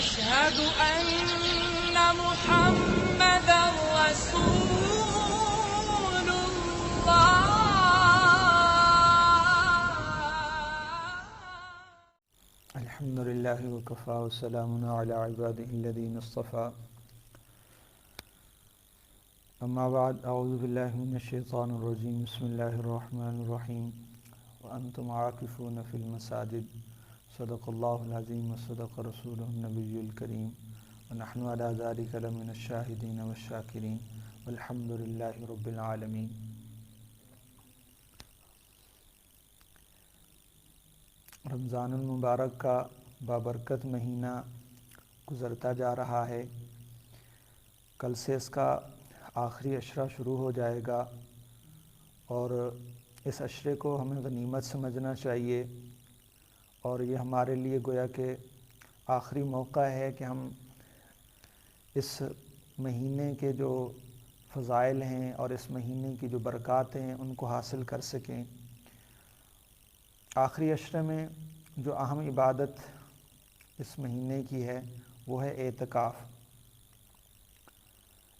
أشهد أن محمدا رسول الله. الحمد لله وكفى وسلام على عباده الذين اصطفى. اما بعد، اعوذ باللہ من الشیطان الرجیم. بسم اللہ الرحمن الرحیم. وانتم عاکفون فی المساجد. صدق اللہ العظیم وصدق رسولہ النبی الکریم. ونحن علی ذلک لمن الشاہدین والشاکرین والحمد للہ رب العالمین. رمضان المبارک کا بابرکت مہینہ گزرتا جا رہا ہے. کل سے اس کا آخری عشرہ شروع ہو جائے گا اور اس عشرے کو ہمیں غنیمت سمجھنا چاہیے، اور یہ ہمارے لیے گویا کہ آخری موقع ہے کہ ہم اس مہینے کے جو فضائل ہیں اور اس مہینے کی جو برکات ہیں ان کو حاصل کر سکیں. آخری عشرے میں جو اہم عبادت اس مہینے کی ہے وہ ہے اعتکاف.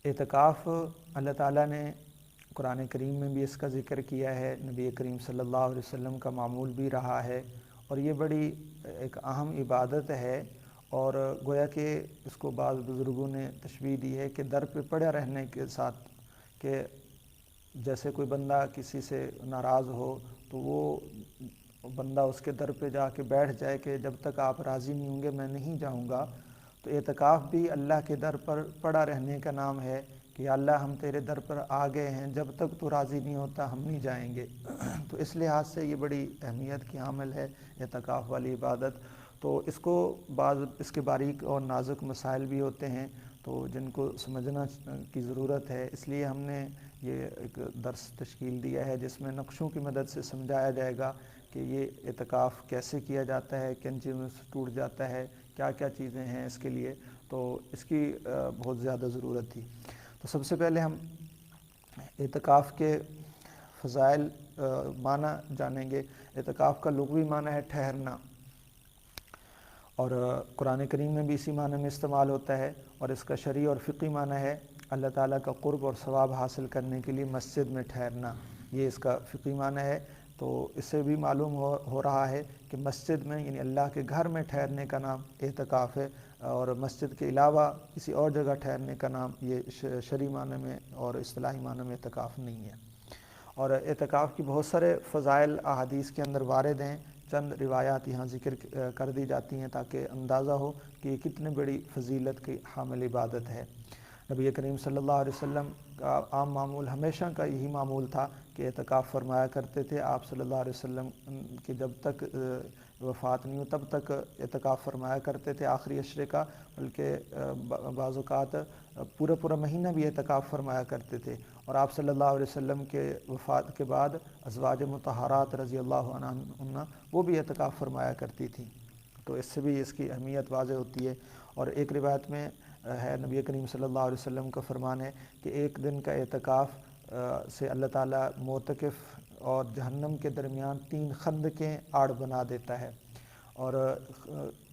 اعتکاف اللہ تعالیٰ نے قرآن کریم میں بھی اس کا ذکر کیا ہے، نبی کریم صلی اللہ علیہ وسلم کا معمول بھی رہا ہے، اور یہ بڑی ایک اہم عبادت ہے. اور گویا کہ اس کو بعض بزرگوں نے تشبیہ دی ہے کہ در پہ پڑے رہنے کے ساتھ، کہ جیسے کوئی بندہ کسی سے ناراض ہو تو وہ بندہ اس کے در پہ جا کے بیٹھ جائے کہ جب تک آپ راضی نہیں ہوں گے میں نہیں جاؤں گا. تو اعتکاف بھی اللہ کے در پر پڑا رہنے کا نام ہے کہ یا اللہ ہم تیرے در پر آ گئے ہیں، جب تک تو راضی نہیں ہوتا ہم نہیں جائیں گے. تو اس لحاظ سے یہ بڑی اہمیت کی حامل ہے اعتکاف والی عبادت. تو اس کو بعض اس کے باریک اور نازک مسائل بھی ہوتے ہیں تو جن کو سمجھنا کی ضرورت ہے. اس لیے ہم نے یہ ایک درس تشکیل دیا ہے جس میں نقشوں کی مدد سے سمجھایا جائے گا کہ یہ اعتکاف کیسے کیا جاتا ہے، کن چیزوں سے ٹوٹ جاتا ہے، کیا کیا چیزیں ہیں اس کے لیے. تو اس کی بہت زیادہ ضرورت تھی. تو سب سے پہلے ہم اعتکاف کے فضائل معنی جانیں گے. اعتکاف کا لغوی معنی ہے ٹھہرنا، اور قرآن کریم میں بھی اسی معنی میں استعمال ہوتا ہے. اور اس کا شرعی اور فقہی معنی ہے اللہ تعالیٰ کا قرب اور ثواب حاصل کرنے کے لیے مسجد میں ٹھہرنا. یہ اس کا فقہی معنی ہے. تو اس سے بھی معلوم ہو رہا ہے کہ مسجد میں یعنی اللہ کے گھر میں ٹھہرنے کا نام اعتکاف ہے، اور مسجد کے علاوہ کسی اور جگہ ٹھہرنے کا نام یہ شرعی معنی میں اور اصطلاحی معنی میں اعتکاف نہیں ہے. اور اعتکاف کی بہت سارے فضائل احادیث کے اندر وارد ہیں. چند روایات یہاں ذکر کر دی جاتی ہیں تاکہ اندازہ ہو کہ یہ کتنی بڑی فضیلت کی حامل عبادت ہے. نبی کریم صلی اللہ علیہ وسلم کا عام معمول ہمیشہ کا یہی معمول تھا کہ اعتکاف فرمایا کرتے تھے. آپ صلی اللہ علیہ وسلم کی جب تک وفات نہیں ہو تب تک اعتکاف فرمایا کرتے تھے آخری عشرے کا، بلکہ بعض اوقات پورا مہینہ بھی اعتکاف فرمایا کرتے تھے. اور آپ صلی اللہ علیہ وسلم کے وفات کے بعد ازواج مطہرات رضی اللہ عنہن وہ بھی اعتکاف فرمایا کرتی تھیں. تو اس سے بھی اس کی اہمیت واضح ہوتی ہے. اور ایک روایت میں ہے نبی کریم صلی اللہ علیہ وسلم کا فرمان ہے کہ ایک دن کا اعتکاف سے اللہ تعالیٰ معتکف اور جہنم کے درمیان 3 خندقیں آڑ بنا دیتا ہے. اور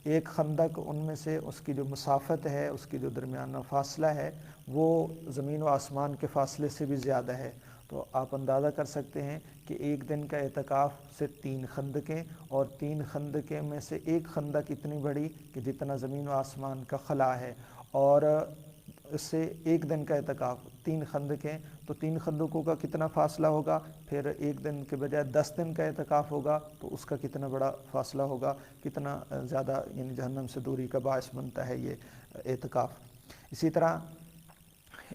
ایک خندق ان میں سے اس کی جو مسافت ہے، اس کی جو درمیانہ فاصلہ ہے وہ زمین و آسمان کے فاصلے سے بھی زیادہ ہے. تو آپ اندازہ کر سکتے ہیں کہ ایک دن کا اعتکاف سے 3 خندقیں، اور 3 خندقیں میں سے ایک خندق اتنی بڑی کہ جتنا زمین و آسمان کا خلا ہے. اور اس سے ایک دن کا اعتکاف 3 خندقیں، تو 3 خندقوں کا کتنا فاصلہ ہوگا. پھر ایک دن کے بجائے 10 دن کا اعتکاف ہوگا تو اس کا کتنا بڑا فاصلہ ہوگا، کتنا زیادہ یعنی جہنم سے دوری کا باعث بنتا ہے یہ اعتکاف. اسی طرح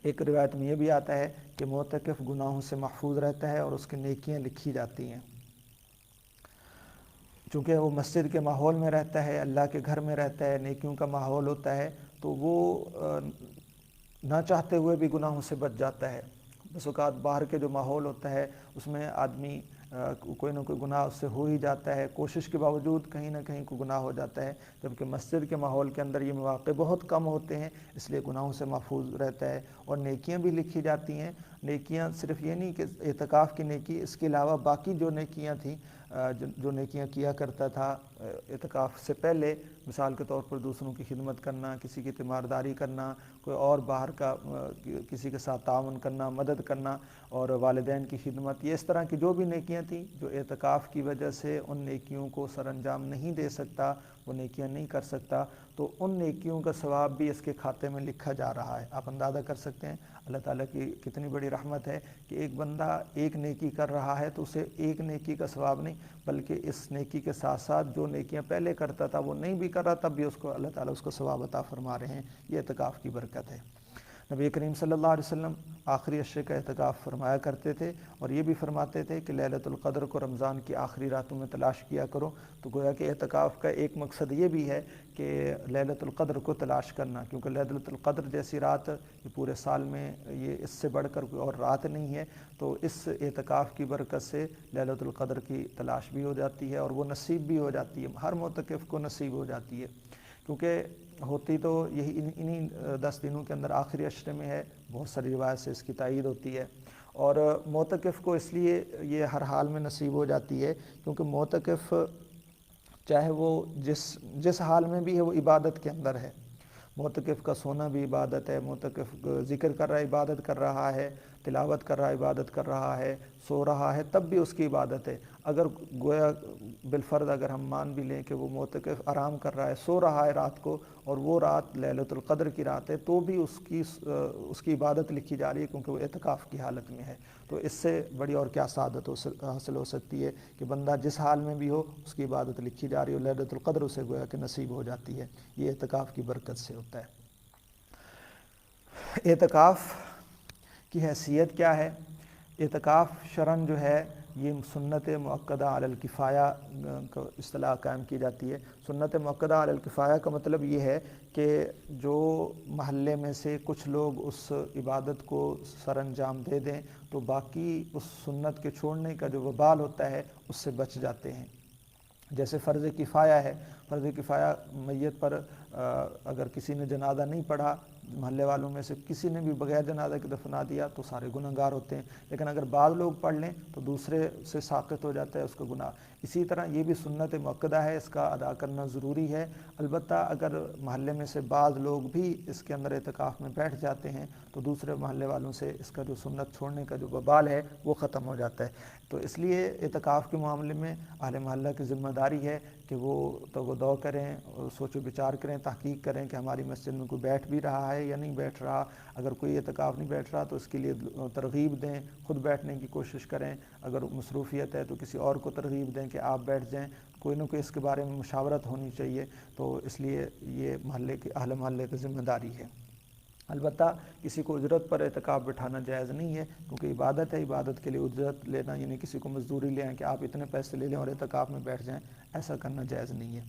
ایک روایت میں یہ بھی آتا ہے کہ معتکف گناہوں سے محفوظ رہتا ہے اور اس کی نیکیاں لکھی جاتی ہیں. چونکہ وہ مسجد کے ماحول میں رہتا ہے، اللہ کے گھر میں رہتا ہے، نیکیوں کا ماحول ہوتا ہے، تو وہ نہ چاہتے ہوئے بھی گناہوں سے بچ جاتا ہے. بس اوقات باہر کے جو ماحول ہوتا ہے اس میں آدمی کوئی نہ کوئی گناہ اس سے ہو ہی جاتا ہے، کوشش کے باوجود کہیں نہ کہیں کوئی گناہ ہو جاتا ہے. جبکہ مسجد کے ماحول کے اندر یہ مواقع بہت کم ہوتے ہیں، اس لیے گناہوں سے محفوظ رہتا ہے. اور نیکیاں بھی لکھی جاتی ہیں. نیکیاں صرف یہ نہیں کہ اعتکاف کی نیکی، اس کے علاوہ باقی جو نیکیاں تھیں، جو نیکیاں کیا کرتا تھا اعتکاف سے پہلے مثال کے طور پر دوسروں کی خدمت کرنا، کسی کی تیمارداری کرنا، کوئی اور باہر کا کسی کے ساتھ تعاون کرنا، مدد کرنا اور والدین کی خدمت، یہ اس طرح کی جو بھی نیکیاں تھیں جو اعتکاف کی وجہ سے ان نیکیوں کو سر انجام نہیں دے سکتا، وہ نیکیاں نہیں کر سکتا، تو ان نیکیوں کا ثواب بھی اس کے کھاتے میں لکھا جا رہا ہے۔ آپ اندازہ کر سکتے ہیں اللہ تعالیٰ کی کتنی بڑی رحمت ہے کہ ایک بندہ ایک نیکی کر رہا ہے تو اسے ایک نیکی کا ثواب نہیں، بلکہ اس نیکی کے ساتھ ساتھ جو نیکیاں پہلے کرتا تھا وہ نہیں بھی کر رہا، تب بھی اس کو اللہ تعالیٰ اس کو ثواب عطا فرما رہے ہیں۔ یہ اعتکاف کی برکت ہے۔ نبی کریم صلی اللہ علیہ وسلم آخری عشرے کا اعتکاف فرمایا کرتے تھے، اور یہ بھی فرماتے تھے کہ لیلۃ القدر کو رمضان کی آخری راتوں میں تلاش کیا کرو۔ تو گویا کہ اعتکاف کا ایک مقصد یہ بھی ہے کہ لیلۃ القدر کو تلاش کرنا، کیونکہ لیلۃ القدر جیسی رات یہ پورے سال میں یہ اس سے بڑھ کر کوئی اور رات نہیں ہے، تو اس اعتکاف کی برکت سے لیلۃ القدر کی تلاش بھی ہو جاتی ہے اور وہ نصیب بھی ہو جاتی ہے، ہر معتکف کو نصیب ہو جاتی ہے، کیونکہ ہوتی تو یہی انہی 10 دنوں کے اندر آخری عشرے میں ہے۔ بہت ساری روایت سے اس کی تائید ہوتی ہے، اور معتکف کو اس لیے یہ ہر حال میں نصیب ہو جاتی ہے کیونکہ معتکف چاہے وہ جس حال میں بھی ہے وہ عبادت کے اندر ہے۔ معتکف کا سونا بھی عبادت ہے، معتکف ذکر کر رہا ہے، عبادت کر رہا ہے، تلاوت کر رہا ہے، عبادت کر رہا ہے، سو رہا ہے، تب بھی اس کی عبادت ہے۔ اگر گویا بالفرض اگر ہم مان بھی لیں کہ وہ معتکف آرام کر رہا ہے، سو رہا ہے رات کو، اور وہ رات لیلۃ القدر کی رات ہے، تو بھی اس کی عبادت لکھی جا رہی ہے کیونکہ وہ اعتکاف کی حالت میں ہے۔ تو اس سے بڑی اور کیا سعادت حاصل ہو سکتی ہے کہ بندہ جس حال میں بھی ہو اس کی عبادت لکھی جا رہی ہے، لیلۃ القدر اسے گویا کہ نصیب ہو جاتی ہے۔ یہ اعتکاف کی برکت سے ہوتا ہے۔ اعتکاف کی حیثیت کیا ہے؟ اعتکاف شرعاً جو ہے یہ سنت مؤکدہ علی الکفایہ کا اصطلاح قائم کی جاتی ہے۔ سنت مؤکدہ علی الکفایہ کا مطلب یہ ہے کہ جو محلے میں سے کچھ لوگ اس عبادت کو سر انجام دے دیں تو باقی اس سنت کے چھوڑنے کا جو وبال ہوتا ہے اس سے بچ جاتے ہیں۔ جیسے فرض کفایہ ہے، فرض کفایہ میت پر اگر کسی نے جنازہ نہیں پڑھا، محلے والوں میں سے کسی نے بھی بغیر جنازہ کے دفنا دیا تو سارے گنہگار ہوتے ہیں، لیکن اگر بعض لوگ پڑھ لیں تو دوسرے سے ساقط ہو جاتا ہے اس کا گناہ۔ اسی طرح یہ بھی سنت مؤکدہ ہے، اس کا ادا کرنا ضروری ہے۔ البتہ اگر محلے میں سے بعض لوگ بھی اس کے اندر اعتکاف میں بیٹھ جاتے ہیں تو دوسرے محلے والوں سے اس کا جو سنت چھوڑنے کا جو وبال ہے وہ ختم ہو جاتا ہے۔ تو اس لیے اعتکاف کے معاملے میں اہل محلہ کی ذمہ داری ہے کہ وہ توغو کریں، سوچ و بچار کریں، تحقیق کریں کہ ہماری مسجد میں کوئی بیٹھ بھی رہا ہے یا نہیں بیٹھ رہا۔ اگر کوئی اعتکاف نہیں بیٹھ رہا تو اس کے لیے ترغیب دیں، خود بیٹھنے کی کوشش کریں، اگر مصروفیت ہے تو کسی اور کو ترغیب دیں کہ آپ بیٹھ جائیں، کوئی نہ کوئی اس کے بارے میں مشاورت ہونی چاہیے۔ تو اس لیے یہ محلے کی اہل محلے کی ذمہ داری ہے۔ البتہ کسی کو اجرت پر اعتکاف بٹھانا جائز نہیں ہے کیونکہ عبادت ہے، عبادت کے لیے اجرت لینا یعنی کسی کو مزدوری لیں کہ آپ اتنے پیسے لے لیں اور اعتکاف میں بیٹھ جائیں، ایسا کرنا جائز نہیں ہے۔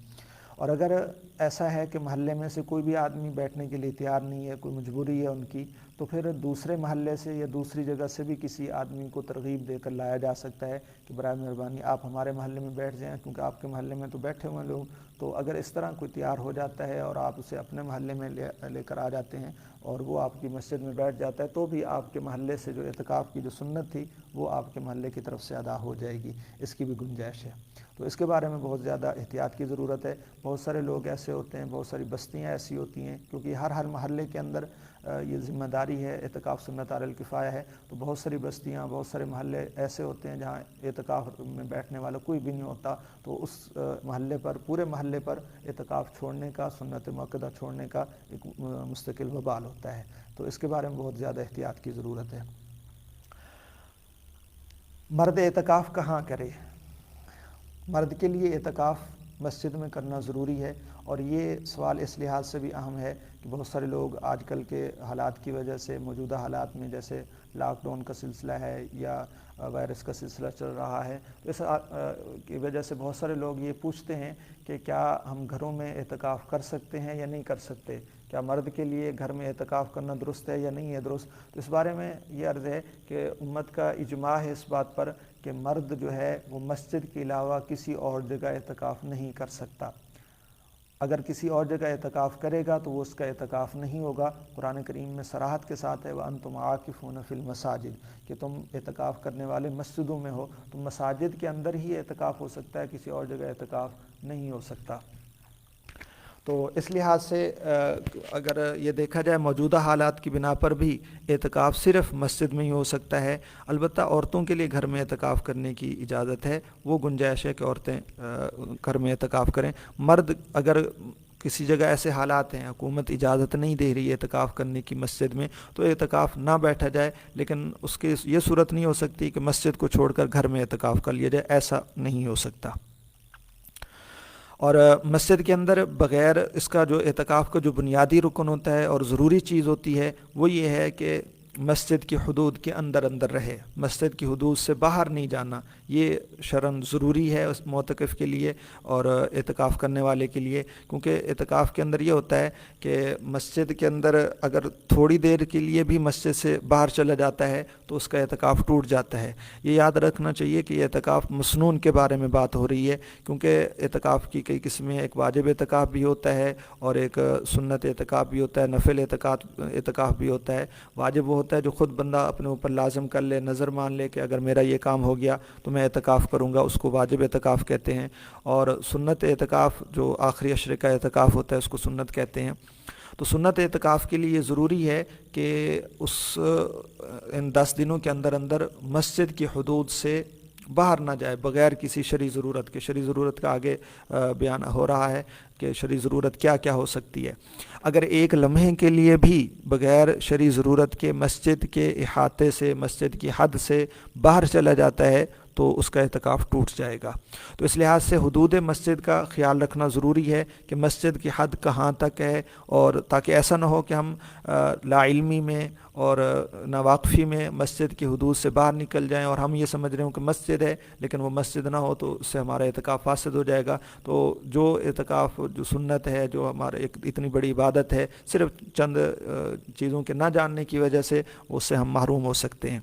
اور اگر ایسا ہے کہ محلے میں سے کوئی بھی آدمی بیٹھنے کے لیے تیار نہیں ہے، کوئی مجبوری ہے ان کی، تو پھر دوسرے محلے سے یا دوسری جگہ سے بھی کسی آدمی کو ترغیب دے کر لایا جا سکتا ہے کہ برائے مہربانی آپ ہمارے محلے میں بیٹھ جائیں کیونکہ آپ کے محلے میں تو بیٹھے ہوئے لوگ۔ تو اگر اس طرح کوئی تیار ہو جاتا ہے اور آپ اسے اپنے محلے میں لے کر آ جاتے ہیں اور وہ آپ کی مسجد میں بیٹھ جاتا ہے تو بھی آپ کے محلے سے جو اعتکاف کی جو سنت تھی وہ آپ کے محلے کی طرف سے ادا ہو جائے گی، اس کی بھی گنجائش ہے۔ تو اس کے بارے میں بہت زیادہ احتیاط کی ضرورت ہے۔ بہت سارے لوگ ایسے ہوتے ہیں، بہت ساری بستیاں ایسی ہوتی ہیں، کیونکہ ہر محلے کے اندر یہ ذمہ داری ہے، اعتکاف سنت علی الکفایہ ہے، تو بہت ساری بستیاں، بہت سارے محلے ایسے ہوتے ہیں جہاں اعتکاف میں بیٹھنے والا کوئی بھی نہیں ہوتا، تو اس محلے پر، پورے محلے پر اعتکاف چھوڑنے کا، سنت مؤکدہ چھوڑنے کا ایک مستقل وبال ہوتا ہے۔ تو اس کے بارے میں بہت زیادہ احتیاط کی ضرورت ہے۔ مرد اعتکاف کہاں کرے؟ مرد کے لیے اعتکاف مسجد میں کرنا ضروری ہے، اور یہ سوال اس لحاظ سے بھی اہم ہے کہ بہت سارے لوگ آج کل کے حالات کی وجہ سے، موجودہ حالات میں جیسے لاک ڈاؤن کا سلسلہ ہے یا وائرس کا سلسلہ چل رہا ہے، تو اس کی وجہ سے بہت سارے لوگ یہ پوچھتے ہیں کہ کیا ہم گھروں میں اعتکاف کر سکتے ہیں یا نہیں کر سکتے، کیا مرد کے لیے گھر میں اعتکاف کرنا درست ہے یا نہیں ہے درست۔ تو اس بارے میں یہ عرض ہے کہ امت کا اجماع ہے اس بات پر کہ مرد جو ہے وہ مسجد کے علاوہ کسی اور جگہ اعتکاف نہیں کر سکتا۔ اگر کسی اور جگہ اعتکاف کرے گا تو وہ اس کا اعتکاف نہیں ہوگا۔ قرآن کریم میں صراحت کے ساتھ ہے وَأَنْتُمْ عَاكِفُونَ فِي الْمَسَاجِدِ کہ تم اعتکاف کرنے والے مسجدوں میں ہو، تو مساجد کے اندر ہی اعتکاف ہو سکتا ہے، کسی اور جگہ اعتکاف نہیں ہو سکتا۔ تو اس لحاظ سے اگر یہ دیکھا جائے موجودہ حالات کی بنا پر بھی اعتکاف صرف مسجد میں ہی ہو سکتا ہے۔ البتہ عورتوں کے لیے گھر میں اعتکاف کرنے کی اجازت ہے، وہ گنجائش ہے کہ عورتیں گھر میں اعتکاف کریں۔ مرد اگر کسی جگہ ایسے حالات ہیں، حکومت اجازت نہیں دے رہی ہے اعتکاف کرنے کی مسجد میں، تو اعتکاف نہ بیٹھا جائے، لیکن اس کی یہ صورت نہیں ہو سکتی کہ مسجد کو چھوڑ کر گھر میں اعتکاف کر لیا جائے، ایسا نہیں ہو سکتا۔ اور مسجد کے اندر بغیر اس کا جو اعتکاف کا جو بنیادی رکن ہوتا ہے اور ضروری چیز ہوتی ہے وہ یہ ہے کہ مسجد کی حدود کے اندر رہے، مسجد کی حدود سے باہر نہیں جانا، یہ شرعاً ضروری ہے اس معتکف کے لیے اور اعتکاف کرنے والے کے لیے، کیونکہ اعتکاف کے اندر یہ ہوتا ہے کہ مسجد کے اندر اگر تھوڑی دیر کے لیے بھی مسجد سے باہر چلا جاتا ہے تو اس کا اعتکاف ٹوٹ جاتا ہے۔ یہ یاد رکھنا چاہیے کہ یہ اعتکاف مسنون کے بارے میں بات ہو رہی ہے، کیونکہ اعتکاف کی کئی قسمیں، ایک واجب اعتکاف بھی ہوتا ہے اور ایک سنت اعتکاف بھی ہوتا ہے، نفل اعتکاف بھی ہوتا ہے۔ واجب وہ ہوتا ہے جو خود بندہ اپنے اوپر لازم کر لے، نظر مان لے کہ اگر میرا یہ کام ہو گیا تو میں اعتکاف کروں گا، اس کو واجب اعتکاف کہتے ہیں۔ اور سنت اعتکاف جو آخری عشرے کا اعتکاف ہوتا ہے اس کو سنت کہتے ہیں۔ تو سنت اعتکاف کے لیے یہ ضروری ہے کہ ان 10 دنوں کے اندر مسجد کی حدود سے باہر نہ جائے بغیر کسی شرعی ضرورت کے۔ شرعی ضرورت کا آگے بیان ہو رہا ہے کہ شرعی ضرورت کیا کیا ہو سکتی ہے۔ اگر ایک لمحے کے لیے بھی بغیر شرعی ضرورت کے مسجد کے احاطے سے، مسجد کی حد سے باہر چلا جاتا ہے تو اس کا اعتکاف ٹوٹ جائے گا۔ تو اس لحاظ سے حدود مسجد کا خیال رکھنا ضروری ہے کہ مسجد کی حد کہاں تک ہے، اور تاکہ ایسا نہ ہو کہ ہم لا علمی میں اور ناواقفی میں مسجد کی حدود سے باہر نکل جائیں اور ہم یہ سمجھ رہے ہوں کہ مسجد ہے لیکن وہ مسجد نہ ہو، تو اس سے ہمارا اعتکاف فاسد ہو جائے گا۔ تو جو اعتکاف جو سنت ہے، جو ہمارا ایک اتنی بڑی عبادت ہے، صرف چند چیزوں کے نہ جاننے کی وجہ سے اس سے ہم محروم ہو سکتے ہیں۔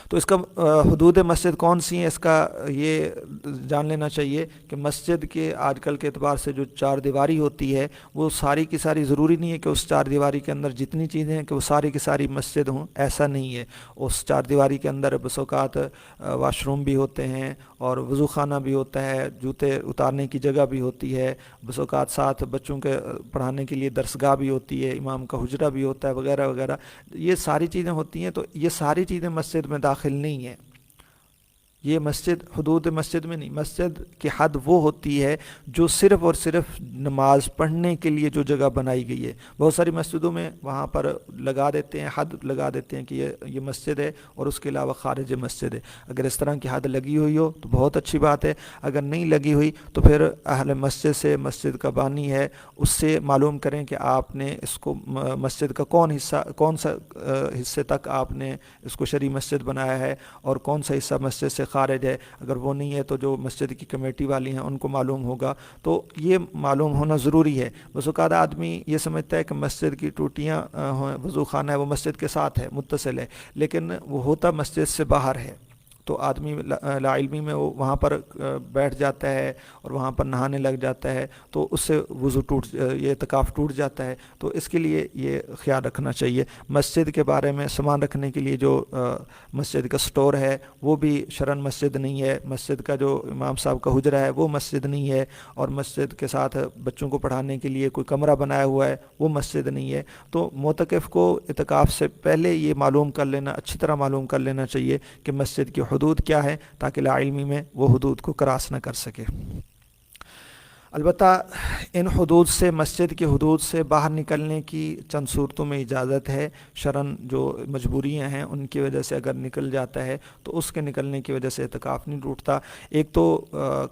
تو اس کا حدود مسجد کون سی ہیں، اس کا یہ جان لینا چاہیے کہ مسجد کے آج کل کے اعتبار سے جو 4 دیواری ہوتی ہے وہ ساری کی ساری، ضروری نہیں ہے کہ اس 4 دیواری کے اندر جتنی چیزیں ہیں کہ وہ ساری کی ساری مسجد ہوں، ایسا نہیں ہے۔ اس 4 دیواری کے اندر بس اوقات واش روم بھی ہوتے ہیں اور وضو خانہ بھی ہوتا ہے، جوتے اتارنے کی جگہ بھی ہوتی ہے، بس اوقات ساتھ بچوں کے پڑھانے کے لیے درسگاہ بھی ہوتی ہے، امام کا حجرہ بھی ہوتا ہے، وغیرہ وغیرہ، یہ ساری چیزیں ہوتی ہیں۔ تو یہ ساری چیزیں مسجد میں داخل نہیں ہیں، یہ مسجد حدود مسجد میں نہیں۔ مسجد کی حد وہ ہوتی ہے جو صرف اور صرف نماز پڑھنے کے لیے جو جگہ بنائی گئی ہے۔ بہت ساری مسجدوں میں وہاں پر لگا دیتے ہیں، حد لگا دیتے ہیں کہ یہ مسجد ہے اور اس کے علاوہ خارج مسجد ہے۔ اگر اس طرح کی حد لگی ہوئی ہو تو بہت اچھی بات ہے، اگر نہیں لگی ہوئی تو پھر اہل مسجد سے، مسجد کا بانی ہے، اس سے معلوم کریں کہ آپ نے اس کو مسجد کا کون سا حصے تک آپ نے اس کو شرعی مسجد بنایا ہے اور کون سا حصہ مسجد سے خارج ہے۔ اگر وہ نہیں ہے تو جو مسجد کی کمیٹی والی ہیں ان کو معلوم ہوگا۔ تو یہ معلوم ہونا ضروری ہے۔ بس اوقات آدمی یہ سمجھتا ہے کہ مسجد کی ٹوٹیاں وضو خانہ ہے، وہ مسجد کے ساتھ ہے، متصل ہے، لیکن وہ ہوتا مسجد سے باہر ہے۔ تو آدمی لا علمی میں وہ وہاں پر بیٹھ جاتا ہے اور وہاں پر نہانے لگ جاتا ہے، تو اس سے وضو یہ اعتکاف ٹوٹ جاتا ہے۔ تو اس کے لیے یہ خیال رکھنا چاہیے۔ مسجد کے بارے میں سامان رکھنے کے لیے جو مسجد کا سٹور ہے وہ بھی شرعاً مسجد نہیں ہے، مسجد کا جو امام صاحب کا حجرہ ہے وہ مسجد نہیں ہے، اور مسجد کے ساتھ بچوں کو پڑھانے کے لیے کوئی کمرہ بنایا ہوا ہے وہ مسجد نہیں ہے۔ تو معتکف کو اعتکاف سے پہلے یہ معلوم کر لینا، اچھی طرح معلوم کر لینا چاہیے کہ مسجد کی حدود کیا ہے، تاکہ لا علمی میں وہ حدود کو کراس نہ کر سکے۔ البتہ ان حدود سے، مسجد کی حدود سے باہر نکلنے کی چند صورتوں میں اجازت ہے۔ شرعاً جو مجبوریاں ہیں ان کی وجہ سے اگر نکل جاتا ہے تو اس کے نکلنے کی وجہ سے اعتکاف نہیں ٹوٹتا۔ ایک تو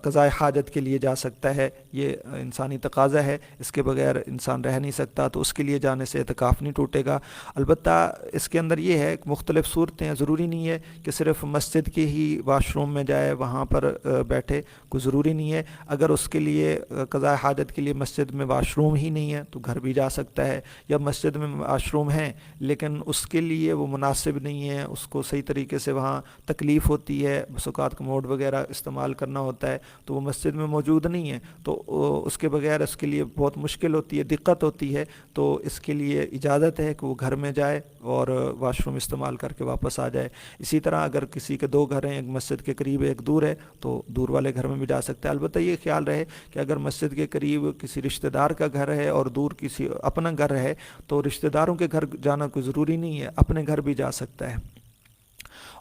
قضاء حاجت کے لیے جا سکتا ہے، یہ انسانی تقاضا ہے، اس کے بغیر انسان رہ نہیں سکتا، تو اس کے لیے جانے سے اعتکاف نہیں ٹوٹے گا۔ البتہ اس کے اندر یہ ہے مختلف صورتیں ہیں، ضروری نہیں ہے کہ صرف مسجد کے ہی واش روم میں جائے وہاں پر بیٹھے، کوئی ضروری نہیں ہے۔ اگر اس کے لیے قضاء حاجت کے لیے لیے مسجد میں واش روم ہی نہیں ہے تو گھر بھی جا سکتا ہے، یا مسجد میں واش روم ہیں لیکن اس کے لیے وہ مناسب نہیں ہے، اس کو صحیح طریقے سے وہاں تکلیف ہوتی ہے، بس اوقات کموڈ وغیرہ استعمال کرنا ہوتا ہے تو وہ مسجد میں موجود نہیں ہے، تو اس کے بغیر اس کے لیے بہت مشکل ہوتی ہے، دقت ہوتی ہے، تو اس کے لیے اجازت ہے کہ وہ گھر میں جائے اور واش روم استعمال کر کے واپس آ جائے۔ اسی طرح اگر کسی کے 2 گھر ہیں، ایک مسجد کے قریب ایک دور ہے تو دور والے گھر میں بھی جا سکتا ہے۔ البتہ یہ خیال رہے کہ اگر مسجد کے قریب کسی رشتہ دار کا گھر ہے اور دور کسی اپنا گھر ہے تو رشتہ داروں کے گھر جانا کوئی ضروری نہیں ہے، اپنے گھر بھی جا سکتا ہے۔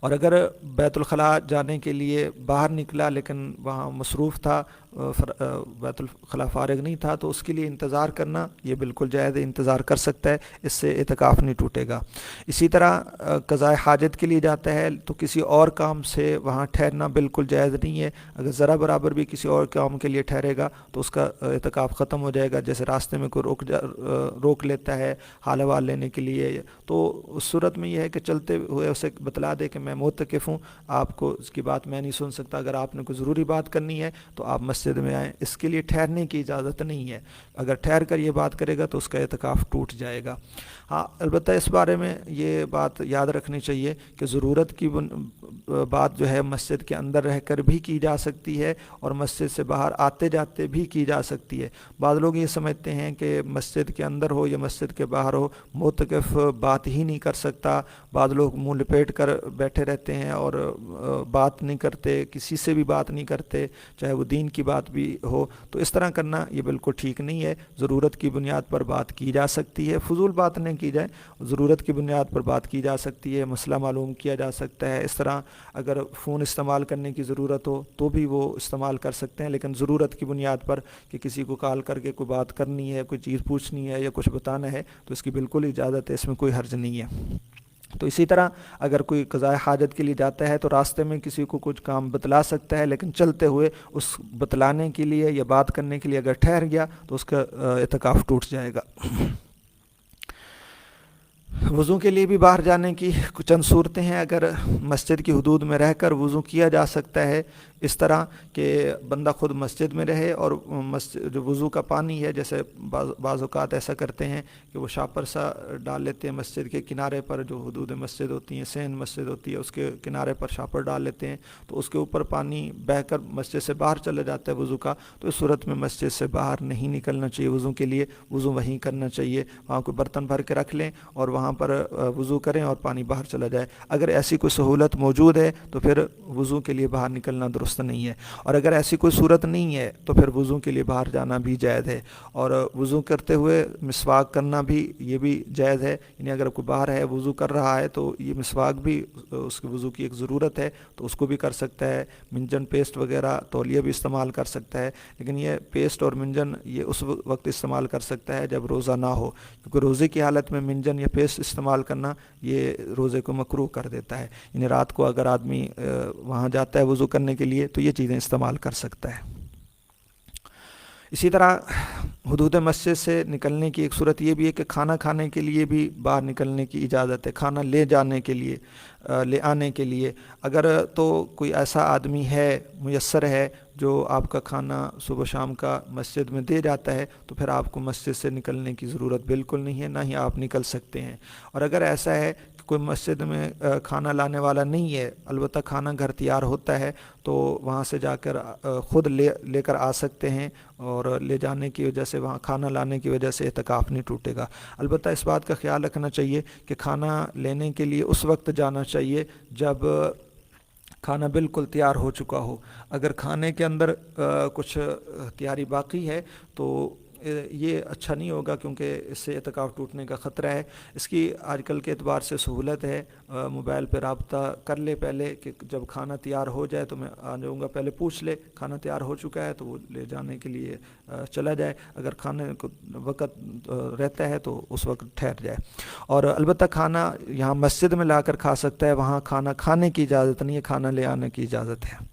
اور اگر بیت الخلاء جانے کے لیے باہر نکلا لیکن وہاں مصروف تھا، بیت الخلاء فارغ نہیں تھا، تو اس کے لیے انتظار کرنا یہ بالکل جائز ہے، انتظار کر سکتا ہے، اس سے اعتکاف نہیں ٹوٹے گا۔ اسی طرح قضاء حاجت کے لیے جاتا ہے تو کسی اور کام سے وہاں ٹھہرنا بالکل جائز نہیں ہے، اگر ذرا برابر بھی کسی اور کام کے لیے ٹھہرے گا تو اس کا اعتکاف ختم ہو جائے گا، جیسے راستے میں کوئی روک لیتا ہے حال حوال لینے کے لیے، تو اس صورت میں یہ ہے کہ چلتے ہوئے اسے بتلا دے کہ میں معتکف ہوں، آپ کو اس کی بات میں نہیں سن سکتا، اگر آپ نے کوئی ضروری بات کرنی ہے تو آپ مسجد میں آئیں، اس کے لیے ٹھہرنے کی اجازت نہیں ہے، اگر ٹھہر کر یہ بات کرے گا تو اس کا اعتکاف ٹوٹ جائے گا۔ ہاں البتہ اس بارے میں یہ بات یاد رکھنی چاہیے کہ ضرورت کی بات جو ہے مسجد کے اندر رہ کر بھی کی جا سکتی ہے اور مسجد سے باہر آتے جاتے بھی کی جا سکتی ہے۔ بعض لوگ یہ سمجھتے ہیں کہ مسجد کے اندر ہو یا مسجد کے باہر ہو معتکف بات ہی نہیں کر سکتا، بعض لوگ منہ لپیٹ کر بیٹھے رہتے ہیں اور بات نہیں کرتے، کسی سے بھی بات نہیں کرتے، چاہے وہ دین کی بات بھی ہو، تو اس طرح کرنا یہ بالکل ٹھیک نہیں ہے۔ ضرورت کی بنیاد پر بات کی جا سکتی ہے، فضول بات نہیں کی جائے، ضرورت کی بنیاد پر بات کی جا سکتی ہے، مسئلہ معلوم کیا جا سکتا ہے۔ اس طرح اگر فون استعمال کرنے کی ضرورت ہو تو بھی وہ استعمال کر سکتے ہیں، لیکن ضرورت کی بنیاد پر کہ کسی کو کال کر کے کوئی بات کرنی ہے، کوئی چیز پوچھنی ہے یا کچھ بتانا ہے تو اس کی بالکل اجازت ہے، اس میں کوئی حرج نہیں ہے۔ تو اسی طرح اگر کوئی قضاء حاجت کے لیے جاتا ہے تو راستے میں کسی کو کچھ کام بتلا سکتا ہے، لیکن چلتے ہوئے اس بتلانے کے لیے یا بات کرنے کے لیے اگر ٹھہر گیا تو اس کا اعتکاف ٹوٹ جائے گا۔ وضو کے لیے بھی باہر جانے کی چند صورتیں ہیں۔ اگر مسجد کی حدود میں رہ کر وضو کیا جا سکتا ہے، اس طرح کہ بندہ خود مسجد میں رہے اور جو وضو کا پانی ہے، جیسے بعض اوقات ایسا کرتے ہیں کہ وہ شاپر سا ڈال لیتے ہیں مسجد کے کنارے پر، جو حدود مسجد ہوتی ہیں، سین مسجد ہوتی ہے، اس کے کنارے پر شاپر ڈال لیتے ہیں تو اس کے اوپر پانی بہہ کر مسجد سے باہر چلا جاتا ہے وضو کا، تو اس صورت میں مسجد سے باہر نہیں نکلنا چاہیے وضو کے لیے، وضو وہیں کرنا چاہیے، وہاں کوئی برتن بھر کے رکھ لیں اور وہاں پر وضو کریں اور پانی باہر چلا جائے۔ اگر ایسی کوئی سہولت موجود ہے تو پھر وضو کے لیے باہر نکلنا درست نہیں ہے، اور اگر ایسی کوئی صورت نہیں ہے تو پھر وضو کے لیے باہر جانا بھی جائز ہے، اور وضو کرتے ہوئے مسواک کرنا بھی یہ بھی جائز ہے، یعنی اگر کوئی باہر ہے وضو کر رہا ہے تو یہ مسواک بھی اس کے وضو کی ایک ضرورت ہے تو اس کو بھی کر سکتا ہے، منجن پیسٹ وغیرہ تولیہ بھی استعمال کر سکتا ہے، لیکن یہ پیسٹ اور منجن یہ اس وقت استعمال کر سکتا ہے جب روزہ نہ ہو، کیونکہ روزے کی حالت میں منجن یا پیسٹ استعمال کرنا یہ روزے کو مکروہ کر دیتا ہے، یعنی رات کو اگر آدمی وہاں جاتا ہے وضو کرنے کے لیے تو یہ چیزیں استعمال کر سکتا ہے۔ اسی طرح حدود مسجد سے نکلنے کی ایک صورت یہ بھی ہے کہ کھانا کھانے کے لیے بھی باہر نکلنے کی اجازت ہے، کھانا لے جانے کے لیے، لے آنے کے لیے، اگر تو کوئی ایسا آدمی ہے میسر ہے جو آپ کا کھانا صبح شام کا مسجد میں دے جاتا ہے تو پھر آپ کو مسجد سے نکلنے کی ضرورت بالکل نہیں ہے، نہ ہی آپ نکل سکتے ہیں۔ اور اگر ایسا ہے کہ کوئی مسجد میں کھانا لانے والا نہیں ہے، البتہ کھانا گھر تیار ہوتا ہے تو وہاں سے جا کر خود لے کر آ سکتے ہیں، اور لے جانے کی وجہ سے وہاں کھانا لانے کی وجہ سے اعتکاف نہیں ٹوٹے گا۔ البتہ اس بات کا خیال رکھنا چاہیے کہ کھانا لینے کے لیے اس وقت جانا چاہیے جب کھانا بالکل تیار ہو چکا ہو۔ اگر کھانے کے اندر کچھ تیاری باقی ہے تو یہ اچھا نہیں ہوگا، کیونکہ اس سے اعتکاف ٹوٹنے کا خطرہ ہے۔ اس کی آج کل کے اعتبار سے سہولت ہے، موبائل پہ رابطہ کر لے پہلے کہ جب کھانا تیار ہو جائے تو میں آ جاؤں گا، پہلے پوچھ لے کھانا تیار ہو چکا ہے تو وہ لے جانے کے لیے چلا جائے، اگر کھانے کو وقت رہتا ہے تو اس وقت ٹھہر جائے۔ اور البتہ کھانا یہاں مسجد میں لا کر کھا سکتا ہے، وہاں کھانا کھانے کی اجازت نہیں ہے، کھانا لے آنے کی اجازت ہے۔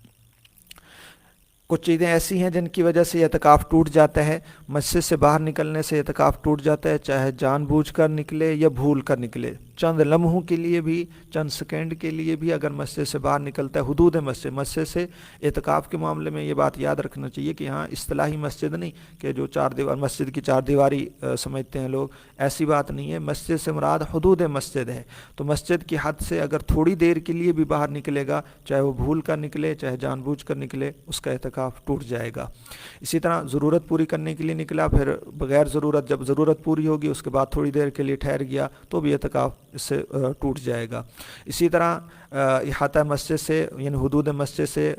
کچھ چیزیں ایسی ہیں جن کی وجہ سے اعتکاف ٹوٹ جاتا ہے، مسجد سے باہر نکلنے سے اعتکاف ٹوٹ جاتا ہے، چاہے جان بوجھ کر نکلے یا بھول کر نکلے۔ چند لمحوں کے لیے بھی، چند سیکنڈ کے لیے بھی اگر مسجد سے باہر نکلتا ہے، حدود مسجد سے اعتکاف کے معاملے میں یہ بات یاد رکھنا چاہیے کہ یہاں اصطلاحی مسجد نہیں کہ جو مسجد کی چار دیواری سمجھتے ہیں لوگ، ایسی بات نہیں ہے۔ مسجد سے مراد حدود مسجد ہے، تو مسجد کی حد سے اگر تھوڑی دیر کے لیے بھی باہر نکلے گا، چاہے وہ بھول کر نکلے چاہے جان بوجھ کر نکلے، اس کا اعتکاف ٹوٹ جائے گا۔ اسی طرح ضرورت پوری کرنے کے لیے نکلا، پھر بغیر ضرورت جب ضرورت پوری ہوگی اس کے بعد تھوڑی دیر کے لیے ٹھہر گیا تو بھی اعتکاف اس سے ٹوٹ جائے گا۔ اسی طرح احاطہ مسجد سے یعنی حدود مسجد سے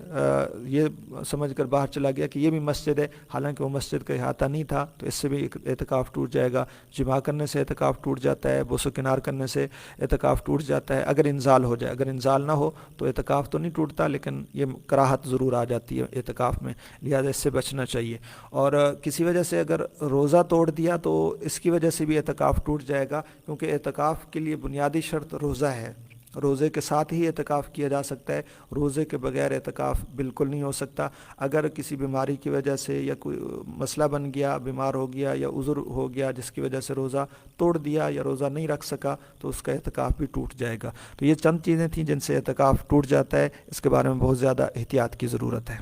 یہ سمجھ کر باہر چلا گیا کہ یہ بھی مسجد ہے، حالانکہ وہ مسجد کا احاطہ نہیں تھا، تو اس سے بھی اعتکاف ٹوٹ جائے گا۔ جماع کرنے سے اعتکاف ٹوٹ جاتا ہے، بوس و کنار کرنے سے اعتکاف ٹوٹ جاتا ہے اگر انزال ہو جائے۔ اگر انزال نہ ہو تو اعتکاف تو نہیں ٹوٹتا، لیکن یہ کراہت ضرور آ جاتی ہے اعتکاف میں، لہذا اس سے بچنا چاہیے۔ اور کسی وجہ سے اگر روزہ توڑ دیا تو اس کی وجہ سے بھی اعتکاف ٹوٹ جائے گا، کیونکہ اعتکاف کے لیے بنیادی شرط روزہ ہے۔ روزے کے ساتھ ہی اعتکاف کیا جا سکتا ہے، روزے کے بغیر اعتکاف بالکل نہیں ہو سکتا۔ اگر کسی بیماری کی وجہ سے یا کوئی مسئلہ بن گیا، بیمار ہو گیا یا عذر ہو گیا جس کی وجہ سے روزہ توڑ دیا یا روزہ نہیں رکھ سکا تو اس کا اعتکاف بھی ٹوٹ جائے گا۔ تو یہ چند چیزیں تھیں جن سے اعتکاف ٹوٹ جاتا ہے، اس کے بارے میں بہت زیادہ احتیاط کی ضرورت ہے۔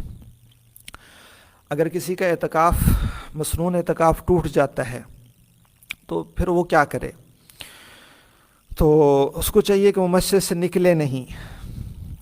اگر کسی کا اعتکاف مسنون اعتکاف ٹوٹ جاتا ہے تو پھر وہ کیا کرے؟ تو اس کو چاہیے کہ وہ مسجد سے نکلے نہیں،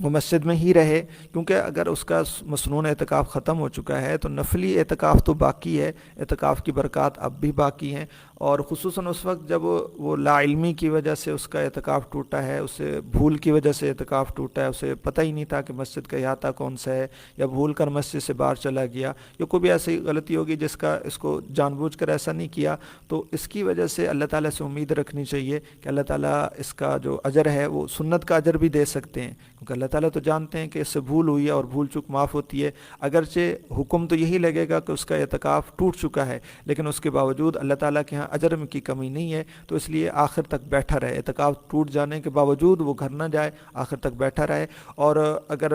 وہ مسجد میں ہی رہے، کیونکہ اگر اس کا مسنون اعتکاف ختم ہو چکا ہے تو نفلی اعتکاف تو باقی ہے، اعتکاف کی برکات اب بھی باقی ہیں۔ اور خصوصاً اس وقت جب وہ لا علمی کی وجہ سے اس کا اعتکاف ٹوٹا ہے، اسے بھول کی وجہ سے اعتکاف ٹوٹا ہے، اسے پتہ ہی نہیں تھا کہ مسجد کا احاطہ کون سا ہے، یا بھول کر مسجد سے باہر چلا گیا، یا کوئی بھی ایسی غلطی ہوگی جس کا اس کو جان بوجھ کر ایسا نہیں کیا، تو اس کی وجہ سے اللہ تعالیٰ سے امید رکھنی چاہیے کہ اللہ تعالیٰ اس کا جو اجر ہے وہ سنت کا اجر بھی دے سکتے ہیں، کیونکہ اللہ تعالیٰ تو جانتے ہیں کہ اس سے بھول ہوئی ہے اور بھول چوک معاف ہوتی ہے۔ اگرچہ حکم تو یہی لگے گا کہ اس کا اعتکاف ٹوٹ چکا ہے، لیکن اس کے باوجود اللہ تعالیٰ کے ہاں اجر میں کی کمی نہیں ہے، تو اس لیے آخر تک بیٹھا رہے، اعتکاف ٹوٹ جانے کے باوجود وہ گھر نہ جائے، آخر تک بیٹھا رہے۔ اور اگر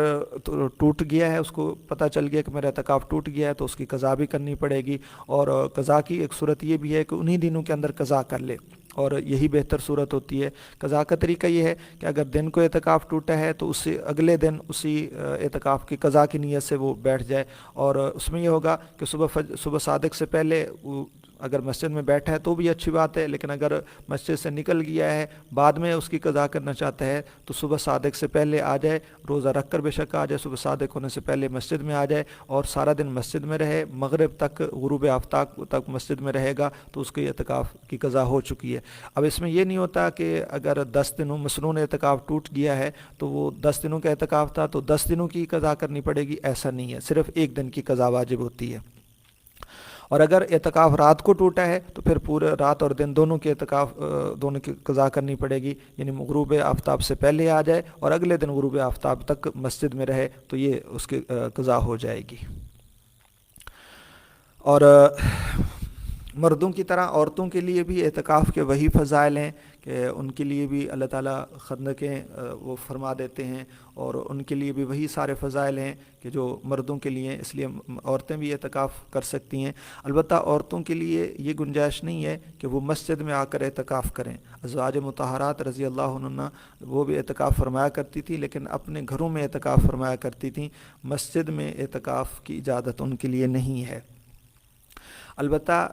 ٹوٹ گیا ہے، اس کو پتہ چل گیا کہ میرا اعتکاف ٹوٹ گیا ہے، تو اس کی قضا بھی کرنی پڑے گی، اور قضا کی ایک صورت یہ بھی ہے کہ انہی دنوں کے اندر قضا کر لے، اور یہی بہتر صورت ہوتی ہے۔ قضا کا طریقہ یہ ہے کہ اگر دن کو اعتکاف ٹوٹا ہے تو اس سے اگلے دن اسی اعتکاف کی قضا کی نیت سے وہ بیٹھ جائے، اور اس میں یہ ہوگا کہ صبح صادق سے پہلے اگر مسجد میں بیٹھا ہے تو بھی اچھی بات ہے، لیکن اگر مسجد سے نکل گیا ہے بعد میں اس کی قضا کرنا چاہتا ہے تو صبح صادق سے پہلے آ جائے، روزہ رکھ کر بے شک آ جائے، صبح صادق ہونے سے پہلے مسجد میں آ جائے اور سارا دن مسجد میں رہے، مغرب تک غروب آفتاب تک مسجد میں رہے گا تو اس کے اعتکاف کی قضا ہو چکی ہے۔ اب اس میں یہ نہیں ہوتا کہ اگر 10 دنوں مسنون اعتکاف ٹوٹ گیا ہے تو وہ 10 دنوں کا اعتکاف تھا تو 10 دنوں کی قضا کرنی پڑے گی، ایسا نہیں ہے، صرف ایک دن کی قضا واجب ہوتی ہے۔ اور اگر اعتکاف رات کو ٹوٹا ہے تو پھر پورے رات اور دن دونوں کی قضا کرنی پڑے گی، یعنی غروب آفتاب سے پہلے آ جائے اور اگلے دن غروب آفتاب تک مسجد میں رہے تو یہ اس کی قضا ہو جائے گی۔ اور مردوں کی طرح عورتوں کے لیے بھی اعتکاف کے وہی فضائل ہیں کہ ان کے لیے بھی اللہ تعالیٰ خندقیں وہ فرما دیتے ہیں، اور ان کے لیے بھی وہی سارے فضائل ہیں کہ جو مردوں کے لیے ہیں، اس لیے عورتیں بھی اعتکاف کر سکتی ہیں۔ البتہ عورتوں کے لیے یہ گنجائش نہیں ہے کہ وہ مسجد میں آ کر اعتکاف کریں۔ ازواج مطہرات رضی اللہ عنہ وہ بھی اعتکاف فرمایا کرتی تھی، لیکن اپنے گھروں میں اعتکاف فرمایا کرتی تھیں، مسجد میں اعتکاف کی اجازت ان کے لیے نہیں ہے۔ البتہ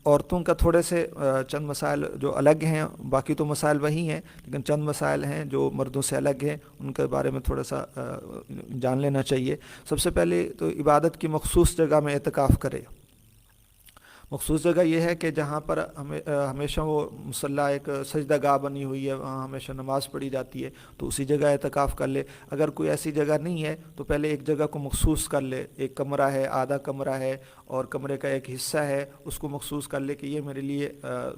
عورتوں کا تھوڑے سے چند مسائل جو الگ ہیں، باقی تو مسائل وہی ہیں، لیکن چند مسائل ہیں جو مردوں سے الگ ہیں، ان کے بارے میں تھوڑا سا جان لینا چاہیے۔ سب سے پہلے تو عبادت کی مخصوص جگہ میں اعتکاف کرے۔ مخصوص جگہ یہ ہے کہ جہاں پر ہمیشہ وہ مصلی ایک سجدہ گاہ بنی ہوئی ہے، وہاں ہمیشہ نماز پڑھی جاتی ہے، تو اسی جگہ اعتکاف کر لے۔ اگر کوئی ایسی جگہ نہیں ہے تو پہلے ایک جگہ کو مخصوص کر لے، ایک کمرہ ہے، آدھا کمرہ ہے اور کمرے کا ایک حصہ ہے، اس کو مخصوص کر لے کہ یہ میرے لیے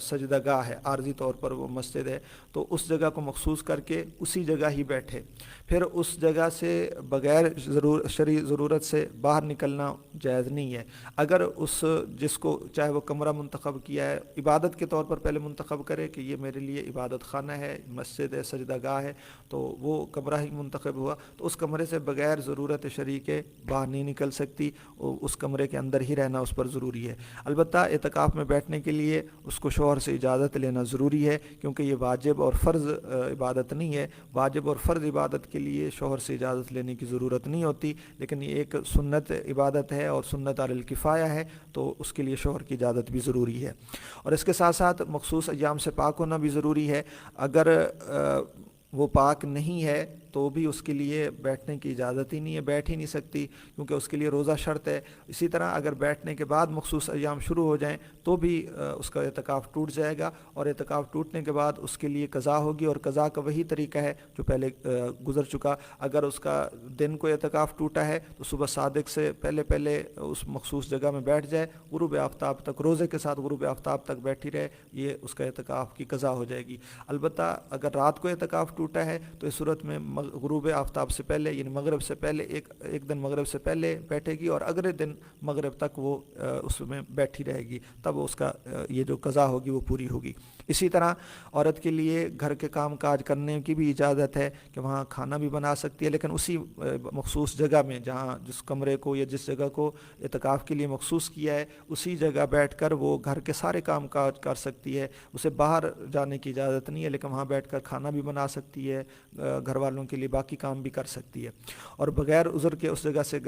سجدہ گاہ ہے، عارضی طور پر وہ مسجد ہے، تو اس جگہ کو مخصوص کر کے اسی جگہ ہی بیٹھے۔ پھر اس جگہ سے بغیر شرعی ضرورت سے باہر نکلنا جائز نہیں ہے۔ اگر اس جس کو چاہے وہ کمرہ منتخب کیا ہے، عبادت کے طور پر پہلے منتخب کرے کہ یہ میرے لیے عبادت خانہ ہے، مسجد ہے، سجدہ گاہ ہے، تو وہ کمرہ ہی منتخب ہوا، تو اس کمرے سے بغیر ضرورت شرعی کے باہر نہیں نکل سکتی، اس کمرے کے اندر ہی رہنا اس پر ضروری ہے۔ البتہ اعتکاف میں بیٹھنے کے لیے اس کو شوہر سے اجازت لینا ضروری ہے، کیونکہ یہ واجب اور فرض عبادت نہیں ہے۔ واجب اور فرض عبادت کے لیے شوہر سے اجازت لینے کی ضرورت نہیں ہوتی، لیکن یہ ایک سنت عبادت ہے اور سنت علی الکفایہ ہے، تو اس کے لیے شوہر کی اجازت بھی ضروری ہے۔ اور اس کے ساتھ ساتھ مخصوص ایام سے پاک ہونا بھی ضروری ہے۔ اگر وہ پاک نہیں ہے تو بھی اس کے لیے بیٹھنے کی اجازت ہی نہیں ہے، بیٹھ ہی نہیں سکتی، کیونکہ اس کے لیے روزہ شرط ہے۔ اسی طرح اگر بیٹھنے کے بعد مخصوص ایام شروع ہو جائیں تو بھی اس کا اعتکاف ٹوٹ جائے گا، اور اعتکاف ٹوٹنے کے بعد اس کے لیے قضا ہوگی، اور قضا کا وہی طریقہ ہے جو پہلے گزر چکا۔ اگر اس کا دن کو اعتکاف ٹوٹا ہے تو صبح صادق سے پہلے اس مخصوص جگہ میں بیٹھ جائے، غروب آفتاب تک، روزے کے ساتھ غروب آفتاب تک بیٹھی رہے، یہ اس کا اعتکاف کی قضا ہو جائے گی۔ البتہ اگر رات کو اعتکاف ٹوٹا ہے تو اس صورت میں غروب آفتاب سے پہلے، یعنی مغرب سے پہلے، ایک دن مغرب سے پہلے بیٹھے گی، اور اگلے دن مغرب تک وہ اس میں بیٹھی رہے گی، تب اس کا یہ جو قضا ہوگی وہ پوری ہوگی۔ اسی طرح عورت کے لیے گھر کے کام کاج کرنے کی بھی اجازت ہے کہ وہاں کھانا بھی بنا سکتی ہے، لیکن اسی مخصوص جگہ میں جہاں جس کمرے کو یا جس جگہ کو اعتکاف کے لیے مخصوص کیا ہے، اسی جگہ بیٹھ کر وہ گھر کے سارے کام کاج کر سکتی ہے۔ اسے باہر جانے کی اجازت نہیں ہے، لیکن وہاں بیٹھ کر کھانا بھی بنا سکتی ہے، گھر والوں کے لیے باقی کام بھی کر سکتی ہے، اور بغیر عذر کے اس جگہ سے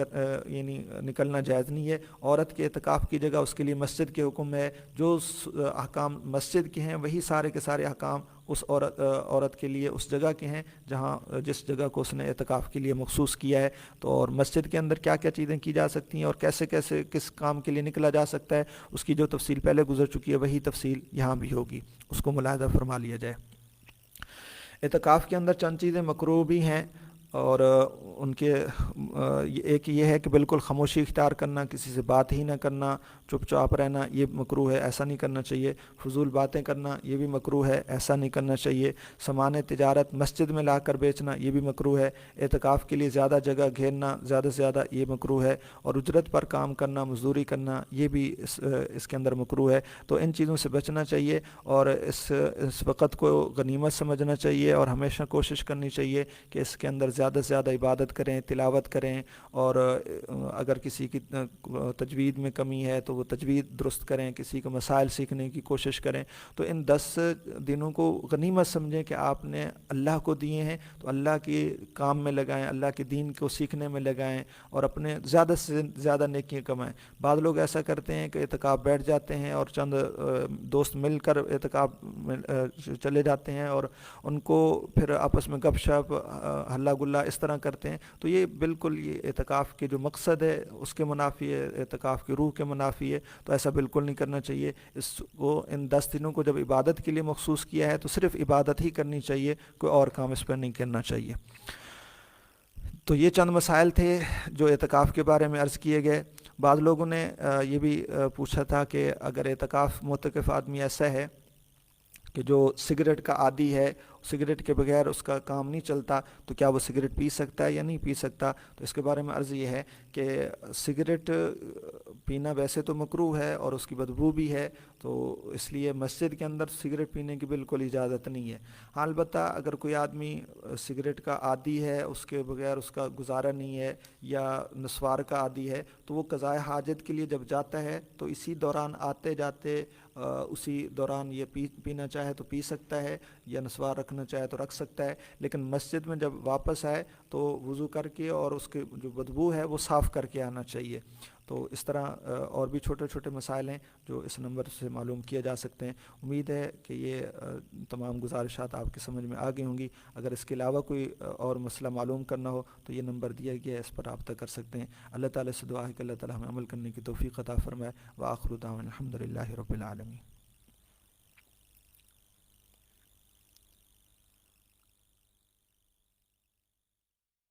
یعنی نکلنا جائز نہیں ہے۔ عورت کے اعتکاف کی جگہ اس کے لیے مسجد کے حکم ہے، جو احکام مسجد کے ہیں وہی سارے کے سارے احکام اس عورت کے لیے اس جگہ کے ہیں جہاں جس جگہ کو اس نے اعتکاف کے لیے مخصوص کیا ہے۔ تو اور مسجد کے اندر کیا کیا چیزیں کی جا سکتی ہیں اور کیسے کیسے کس کام کے لیے نکلا جا سکتا ہے، اس کی جو تفصیل پہلے گزر چکی ہے وہی تفصیل یہاں بھی ہوگی، اس کو ملاحظہ فرما لیا جائے۔ اعتکاف کے اندر چند چیزیں مکروہ بھی ہیں، اور ان کے ایک یہ ہے کہ بالکل خاموشی اختیار کرنا، کسی سے بات ہی نہ کرنا، چپ چاپ رہنا، یہ مکروہ ہے، ایسا نہیں کرنا چاہیے۔ فضول باتیں کرنا یہ بھی مکروہ ہے، ایسا نہیں کرنا چاہیے۔ سامان تجارت مسجد میں لا کر بیچنا یہ بھی مکروہ ہے۔ اعتکاف کے لیے زیادہ جگہ گھیرنا زیادہ سے زیادہ یہ مکروہ ہے، اور اجرت پر کام کرنا، مزدوری کرنا یہ بھی اس کے اندر مکروہ ہے۔ تو ان چیزوں سے بچنا چاہیے، اور اس وقت کو غنیمت سمجھنا چاہیے، اور ہمیشہ کوشش کرنی چاہیے کہ اس کے اندر زیادہ سے زیادہ عبادت کریں، تلاوت کریں، اور اگر کسی کی تجوید میں کمی ہے تو وہ تجوید درست کریں، کسی کو مسائل سیکھنے کی کوشش کریں۔ تو ان 10 دنوں کو غنیمت سمجھیں کہ آپ نے اللہ کو دیے ہیں، تو اللہ کے کام میں لگائیں، اللہ کے دین کو سیکھنے میں لگائیں، اور اپنے زیادہ سے زیادہ نیکیاں کمائیں۔ بعض لوگ ایسا کرتے ہیں کہ اعتکاف بیٹھ جاتے ہیں اور چند دوست مل کر اعتکاف میں چلے جاتے ہیں، اور ان کو پھر آپس میں گپ شپ ہلہ گلا اس طرح کرتے ہیں، تو یہ بالکل یہ اعتکاف کے جو مقصد ہے اس کے منافی ہے، اعتکاف کی روح کے منافی ہے۔ تو ایسا بالکل نہیں کرنا چاہیے۔ اس کو ان 10 دنوں کو جب عبادت کے لیے مخصوص کیا ہے تو صرف عبادت ہی کرنی چاہیے، کوئی اور کام اس پر نہیں کرنا چاہیے۔ تو یہ چند مسائل تھے جو اعتکاف کے بارے میں عرض کیے گئے۔ بعض لوگوں نے یہ بھی پوچھا تھا کہ اگر اعتکاف معتکف آدمی ایسا ہے کہ جو سگریٹ کا عادی ہے، سگریٹ کے بغیر اس کا کام نہیں چلتا، تو کیا وہ سگریٹ پی سکتا ہے یا نہیں پی سکتا؟ تو اس کے بارے میں عرض یہ ہے کہ سگریٹ پینا ویسے تو مکروہ ہے اور اس کی بدبو بھی ہے، تو اس لیے مسجد کے اندر سگریٹ پینے کی بالکل اجازت نہیں ہے۔ ہاں البتہ اگر کوئی آدمی سگریٹ کا عادی ہے، اس کے بغیر اس کا گزارا نہیں ہے، یا نسوار کا عادی ہے، تو وہ قضائے حاجت کے لیے جب جاتا ہے تو اسی دوران آتے جاتے اسی دوران یہ پینا چاہے تو پی سکتا ہے، یا نسوار رکھنا چاہے تو رکھ سکتا ہے، لیکن مسجد میں جب واپس آئے تو وضو کر کے اور اس کے جو بدبو ہے وہ صاف کر کے آنا چاہیے۔ تو اس طرح اور بھی چھوٹے چھوٹے مسائل ہیں جو اس نمبر سے معلوم کیے جا سکتے ہیں۔ امید ہے کہ یہ تمام گزارشات آپ کی سمجھ میں آ گئی ہوں گی۔ اگر اس کے علاوہ کوئی اور مسئلہ معلوم کرنا ہو تو یہ نمبر دیا گیا ہے، اس پر رابطہ کر سکتے ہیں۔ اللہ تعالیٰ سے دعا ہے کہ اللہ تعالیٰ ہمیں عمل کرنے کی توفیق عطا فرمائے۔ وآخر دعوانا الحمد للہ رب العالمین۔